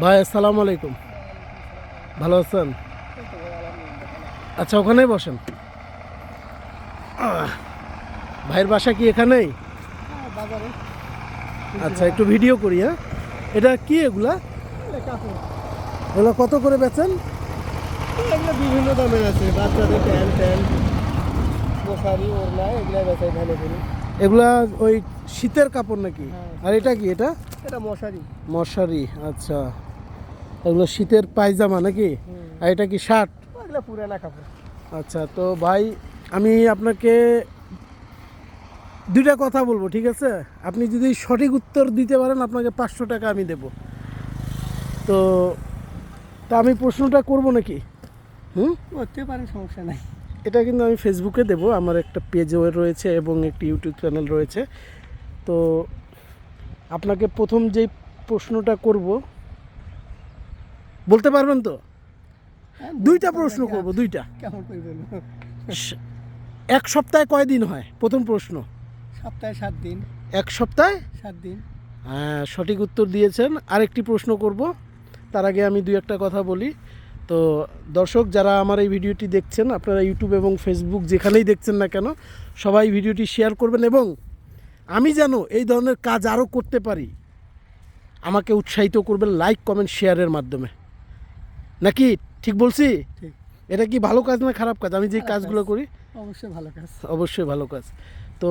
ভাই আসসালামু আলাইকুম, ভালো আছেন? আচ্ছা, ওখানেই বসেন। ভাইয়ের বাসা কি এখানেই? বাজারে আচ্ছা, একটু ভিডিও করি। হ্যাঁ, এটা কি এগুলা? কাপড় এগুলো কত করে বেচেন? এগুলো বিভিন্ন দামের আছে, বাচ্চাদের প্যান্ট মশারি ওড়না এগুলো বেচাই ভালো করে। এগুলা ওই শীতের কাপড় নাকি? হ্যাঁ। আর এটা কি? এটা এটা মশারি। মশারি। আচ্ছা, এগুলো শীতের পায়জামা নাকি? আর এটা কি শার্ট? এগুলো পুরানা কাপড়। আচ্ছা, তো ভাই আমি আপনাকে দুইটা কথা বলবো, ঠিক আছে? আপনি যদি সঠিক উত্তর দিতে পারেন আপনাকে 500 টাকা আমি দেব। তো তা আমি প্রশ্নটা করব নাকি? করতে পারেন, সমস্যা নাই। এটা কিন্তু আমি ফেসবুকে দেব, আমার একটা পেজও রয়েছে এবং একটি ইউটিউব চ্যানেল রয়েছে। তো আপনাকে প্রথম যেই প্রশ্নটা করব, বলতে পারবেন তো? দুইটা প্রশ্ন করব, দুইটা। কেমন করে বলবো? এক সপ্তাহে কয় দিন হয়? প্রথম প্রশ্ন। সপ্তাহে 7 দিন। এক সপ্তাহে 7 দিন। হ্যাঁ, সঠিক উত্তর দিয়েছেন। আরেকটি প্রশ্ন করব, তার আগে আমি দুই একটা কথা বলি। তো দর্শক যারা আমার এই ভিডিওটি দেখছেন, আপনারা ইউটিউব এবং ফেসবুক যেখানেই দেখছেন না কেন, সবাই ভিডিওটি শেয়ার করবেন এবং আমি যেন এই ধরনের কাজ আরও করতে পারি আমাকে উৎসাহিত করবেন লাইক কমেন্ট শেয়ারের মাধ্যমে। নাকি ঠিক বলছি? ঠিক। এটা কি ভালো কাজ না খারাপ কাজ আমি যে খারাপ কাজগুলো কাজ। করি? অবশ্যই ভালো কাজ। অবশ্যই ভালো কাজ। তো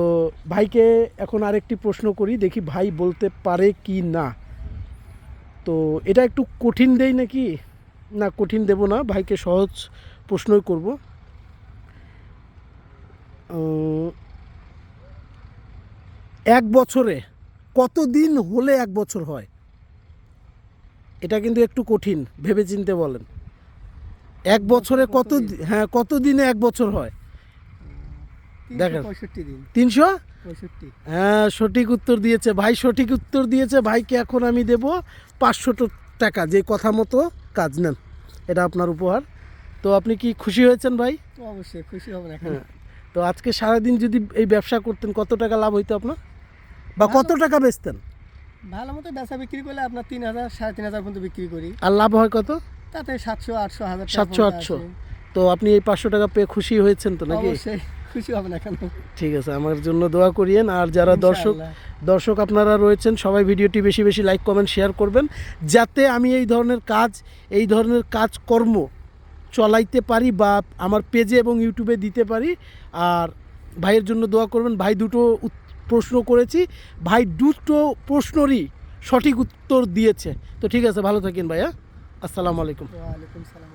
ভাইকে এখন আরেকটি প্রশ্ন করি, দেখি ভাই বলতে পারে কি না। তো এটা একটু কঠিন দেই নাকি? না, কঠিন দেব না, ভাইকে সহজ প্রশ্নই করব। এক বছরে কত দিন হলে এক বছর হয়? এটা কিন্তু একটু কঠিন, ভেবেচিন্তে বলেন। এক বছরে কত হ্যাঁ, কত দিনে এক বছর হয়? দেখেন। 365 দিন। 365। 65। হ্যাঁ, সঠিক উত্তর দিয়েছে ভাই, সঠিক উত্তর দিয়েছে। ভাইকে এখন আমি দেব 500 টাকা, যে কথা মতো কাজ নেন। এটা আপনার উপহার। তো আপনি কি খুশি হয়েছেন ভাই? তো অবশ্যই খুশি হব না কেন? হ্যাঁ। তো আজকে সারাদিন যদি এই ব্যবসা করতেন কত টাকা লাভ হইতো আপনার, বা কত টাকা বেচতেন? ভালো মতো বেচা বিক্রি করলে আপনার 3000 3500 পর্যন্ত বিক্রি করি। আর লাভ হয় কত? তাতে 700 800 1000 টাকা 700 800। তো আপনি এই 500 টাকা পেয়ে খুশি হয়েছেন তো নাকি? অবশ্যই খুশি হব না কেন? ঠিক আছে, আমার জন্য দোয়া করিয়েন। আর যারা ইনশাআল্লাহ। দর্শক আপনারা রয়েছেন, সবাই ভিডিওটি বেশি বেশি লাইক কমেন্ট শেয়ার করবেন, যাতে আমি এই ধরনের কাজকর্ম চলাইতে পারি বা আমার পেজে এবং ইউটিউবে দিতে পারি। আর ভাইয়ের জন্য দোয়া করবেন। ভাই দুটো প্রশ্ন করেছি, ভাই দুটো প্রশ্নেরই সঠিক উত্তর দিয়েছে। তো ঠিক আছে, ভালো থাকেন ভাইয়া। আসসালামু আলাইকুম। ওয়ালাইকুম সালাম।